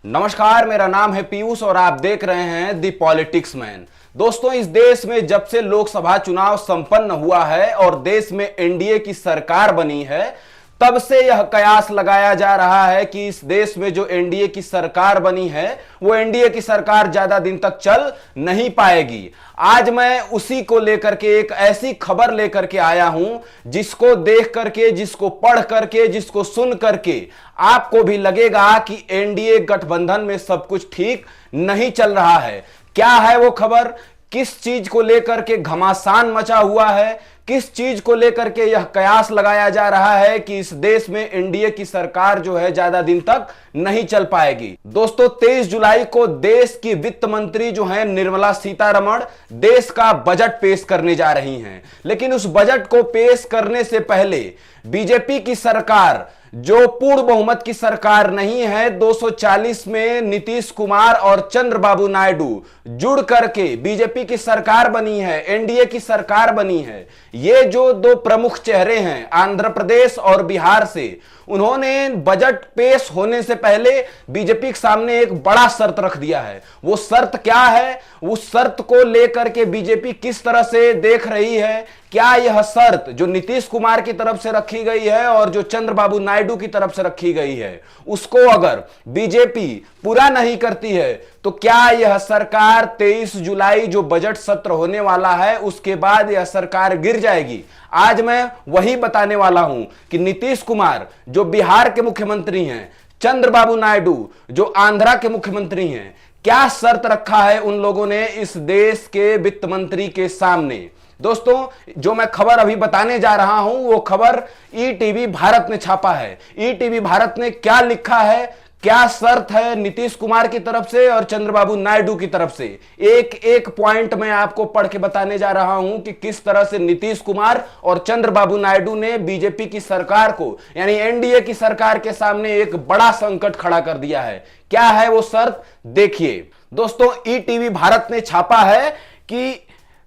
नमस्कार, मेरा नाम है पीयूष और आप देख रहे हैं दी पॉलिटिक्स मैन। दोस्तों, इस देश में जब से लोकसभा चुनाव संपन्न हुआ है और देश में एनडीए की सरकार बनी है, तब से यह कयास लगाया जा रहा है कि इस देश में जो एनडीए की सरकार बनी है वो एनडीए की सरकार ज्यादा दिन तक चल नहीं पाएगी। आज मैं उसी को लेकर के एक ऐसी खबर लेकर के आया हूं जिसको देख करके, जिसको पढ़ करके, जिसको सुन करके आपको भी लगेगा कि एनडीए गठबंधन में सब कुछ ठीक नहीं चल रहा है। क्या है वो खबर? किस चीज को लेकर के घमासान मचा हुआ है? किस चीज को लेकर के यह कयास लगाया जा रहा है कि इस देश में एनडीए की सरकार जो है ज्यादा दिन तक नहीं चल पाएगी? दोस्तों, 23 जुलाई को देश की वित्त मंत्री जो है निर्मला सीतारमण देश का बजट पेश करने जा रही हैं। लेकिन उस बजट को पेश करने से पहले बीजेपी की सरकार, जो पूर्ण बहुमत की सरकार नहीं है, 240 में नीतीश कुमार और चंद्रबाबू नायडू जुड़ करके बीजेपी की सरकार बनी है, एनडीए की सरकार बनी है। ये जो दो प्रमुख चेहरे हैं आंध्र प्रदेश और बिहार से, उन्होंने बजट पेश होने से पहले बीजेपी के सामने एक बड़ा शर्त रख दिया है। वो शर्त क्या है? उस शर्त को लेकर के बीजेपी किस तरह से देख रही है? क्या यह शर्त जो नीतीश कुमार की तरफ से रखी गई है और जो चंद्रबाबू नायडू की तरफ से रखी गई है, उसको अगर बीजेपी पूरा नहीं करती है तो क्या यह सरकार 23 जुलाई जो बजट सत्र होने वाला है उसके बाद यह सरकार गिर जाएगी? आज मैं वही बताने वाला हूं कि नीतीश कुमार जो बिहार के मुख्यमंत्री हैं, चंद्रबाबू नायडू जो आंध्रा के मुख्यमंत्री हैं, क्या शर्त रखा है उन लोगों ने इस देश के वित्त मंत्री के सामने। दोस्तों, जो मैं खबर अभी बताने जा रहा हूं वो खबर ईटीवी भारत ने छापा है। ईटीवी भारत ने क्या लिखा है, क्या शर्त है नीतीश कुमार की तरफ से और चंद्रबाबू नायडू की तरफ से, एक एक पॉइंट मैं आपको पढ़ के बताने जा रहा हूं कि किस तरह से नीतीश कुमार और चंद्रबाबू नायडू ने बीजेपी की सरकार को, यानी एनडीए की सरकार के सामने एक बड़ा संकट खड़ा कर दिया है। क्या है वो शर्त? देखिए दोस्तों, ईटीवी भारत ने छापा है कि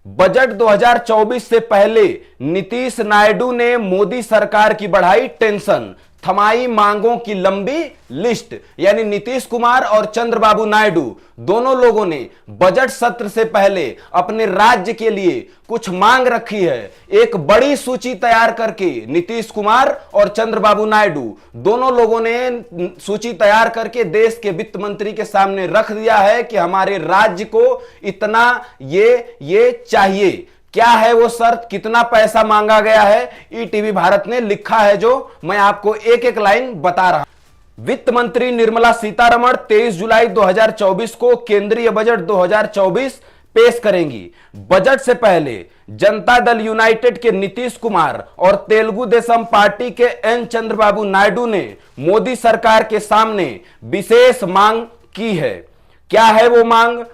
बजट 2024 से पहले नीतीश नायडू ने मोदी सरकार की बढ़ाई टेंशन, थमाई मांगों की लंबी लिस्ट। यानी नीतीश कुमार और चंद्रबाबू नायडू दोनों लोगों ने बजट सत्र से पहले अपने राज्य के लिए कुछ मांग रखी है। एक बड़ी सूची तैयार करके नीतीश कुमार और चंद्रबाबू नायडू दोनों लोगों ने सूची तैयार करके देश के वित्त मंत्री के सामने रख दिया है कि हमारे राज्य को इतना ये चाहिए। क्या है वो शर्त? कितना पैसा मांगा गया है? ईटीवी भारत ने लिखा है, जो मैं आपको एक एक लाइन बता रहा हूं। वित्त मंत्री निर्मला सीतारमण 23 जुलाई 2024 को केंद्रीय बजट 2024 पेश करेंगी। बजट से पहले जनता दल यूनाइटेड के नीतीश कुमार और तेलुगु देशम पार्टी के एन चंद्रबाबू नायडू ने मोदी सरकार के सामने विशेष मांग की है। क्या है वो मांग?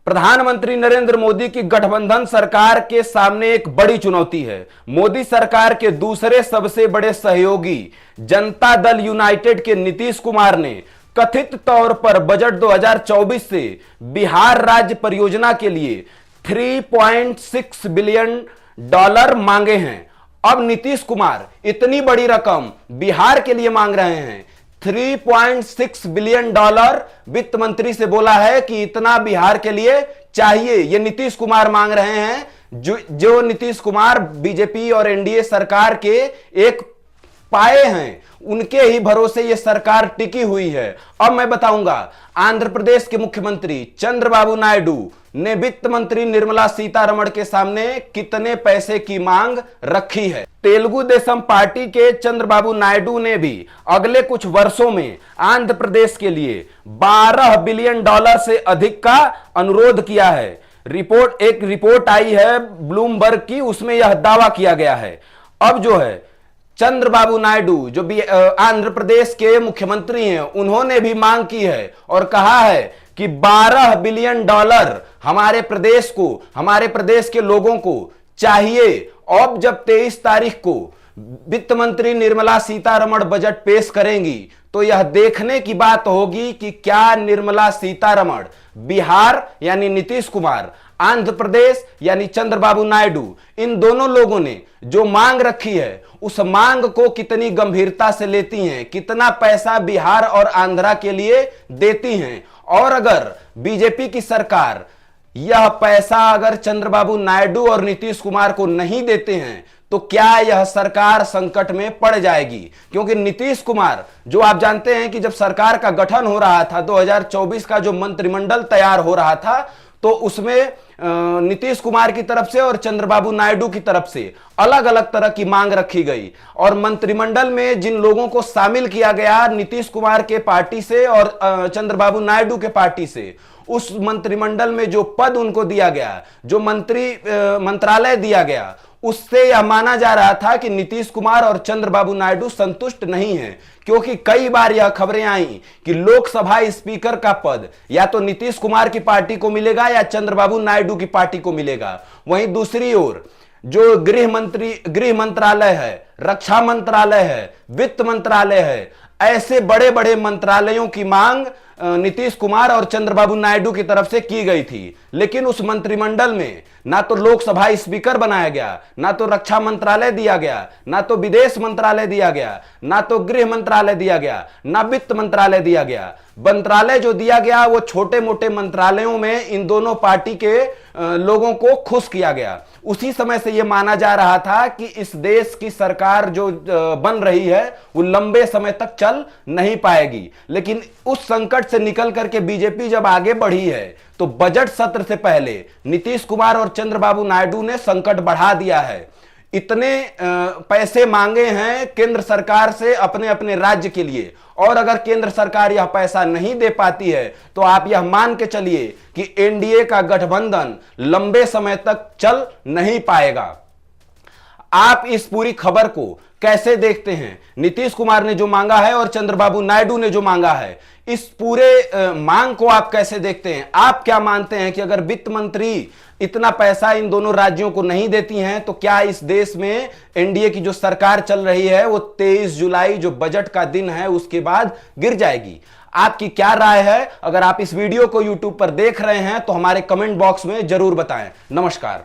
प्रधानमंत्री नरेंद्र मोदी की गठबंधन सरकार के सामने एक बड़ी चुनौती है। मोदी सरकार के दूसरे सबसे बड़े सहयोगी जनता दल यूनाइटेड के नीतीश कुमार ने कथित तौर पर बजट 2024 से बिहार राज्य परियोजना के लिए 3.6 बिलियन डॉलर मांगे हैं। अब नीतीश कुमार इतनी बड़ी रकम बिहार के लिए मांग रहे हैं। 3.6 बिलियन डॉलर वित्त मंत्री से बोला है कि इतना बिहार के लिए चाहिए। ये नीतीश कुमार मांग रहे हैं, जो नीतीश कुमार बीजेपी और एनडीए सरकार के एक पाए हैं, उनके ही भरोसे ये सरकार टिकी हुई है। अब मैं बताऊंगा आंध्र प्रदेश के मुख्यमंत्री चंद्रबाबू नायडू ने वित्त मंत्री निर्मला सीतारमण के सामने कितने पैसे की मांग रखी है। तेलुगु देशम पार्टी के चंद्रबाबू नायडू ने भी अगले कुछ वर्षों में आंध्र प्रदेश के लिए 12 बिलियन डॉलर से अधिक का अनुरोध किया है। एक रिपोर्ट आई है ब्लूमबर्ग की, उसमें यह दावा किया गया है। अब जो है चंद्रबाबू नायडू जो भी आंध्र प्रदेश के मुख्यमंत्री हैं, उन्होंने भी मांग की है और कहा है कि 12 बिलियन डॉलर हमारे प्रदेश को, हमारे प्रदेश के लोगों को चाहिए। अब जब 23 तारीख को वित्त मंत्री निर्मला सीतारमण बजट पेश करेंगी तो यह देखने की बात होगी कि क्या निर्मला सीतारमण बिहार यानी नीतीश कुमार, आंध्र प्रदेश यानी चंद्रबाबू नायडू, इन दोनों लोगों ने जो मांग रखी है उस मांग को कितनी गंभीरता से लेती हैं, कितना पैसा बिहार और आंध्रा के लिए देती हैं, और अगर बीजेपी की सरकार यह पैसा अगर चंद्रबाबू नायडू और नीतीश कुमार को नहीं देते हैं तो क्या यह सरकार संकट में पड़ जाएगी। क्योंकि नीतीश कुमार, जो आप जानते हैं कि जब सरकार का गठन हो रहा था, 2024 का जो मंत्रिमंडल तैयार हो रहा था, तो उसमें नीतीश कुमार की तरफ से और चंद्रबाबू नायडू की तरफ से अलग अलग तरह की मांग रखी गई, और मंत्रिमंडल में जिन लोगों को शामिल किया गया नीतीश कुमार के पार्टी से और चंद्रबाबू नायडू के पार्टी से, उस मंत्रिमंडल में जो पद उनको दिया गया, जो मंत्रालय दिया गया, उससे यह माना जा रहा था कि नीतीश कुमार और चंद्रबाबू नायडू संतुष्ट नहीं हैं। क्योंकि कई बार यह खबरें आई कि लोकसभा स्पीकर का पद या तो नीतीश कुमार की पार्टी को मिलेगा या चंद्रबाबू नायडू की पार्टी को मिलेगा। वहीं दूसरी ओर जो गृह मंत्रालय है, रक्षा मंत्रालय है, वित्त मंत्रालय है, ऐसे बड़े बड़े मंत्रालयों की मांग नीतीश कुमार और चंद्रबाबू नायडू की तरफ से की गई थी। लेकिन उस मंत्रिमंडल में ना तो लोकसभा स्पीकर बनाया गया, ना तो रक्षा मंत्रालय दिया गया, ना तो विदेश मंत्रालय दिया गया, ना तो गृह मंत्रालय दिया गया, ना वित्त मंत्रालय दिया गया। मंत्रालय जो दिया गया वो छोटे मोटे मंत्रालयों में इन दोनों पार्टी के लोगों को खुश किया गया। उसी समय से यह माना जा रहा था कि इस देश की सरकार जो बन रही है वो लंबे समय तक चल नहीं पाएगी। लेकिन उस संकट से निकल करके बीजेपी जब आगे बढ़ी है तो बजट सत्र से पहले नीतीश कुमार और चंद्रबाबू नायडू ने संकट बढ़ा दिया है। इतने पैसे मांगे हैं केंद्र सरकार से अपने अपने राज्य के लिए, और अगर केंद्र सरकार यह पैसा नहीं दे पाती है तो आप यह मान के चलिए कि एनडीए का गठबंधन लंबे समय तक चल नहीं पाएगा। आप इस पूरी खबर को कैसे देखते हैं? नीतीश कुमार ने जो मांगा है और चंद्रबाबू नायडू ने जो मांगा है, इस पूरे मांग को आप कैसे देखते हैं? आप क्या मानते हैं कि अगर वित्त मंत्री इतना पैसा इन दोनों राज्यों को नहीं देती हैं तो क्या इस देश में एनडीए की जो सरकार चल रही है वो 23 जुलाई जो बजट का दिन है उसके बाद गिर जाएगी? आपकी क्या राय है? अगर आप इस वीडियो को यूट्यूब पर देख रहे हैं तो हमारे कमेंट बॉक्स में जरूर बताएं। नमस्कार।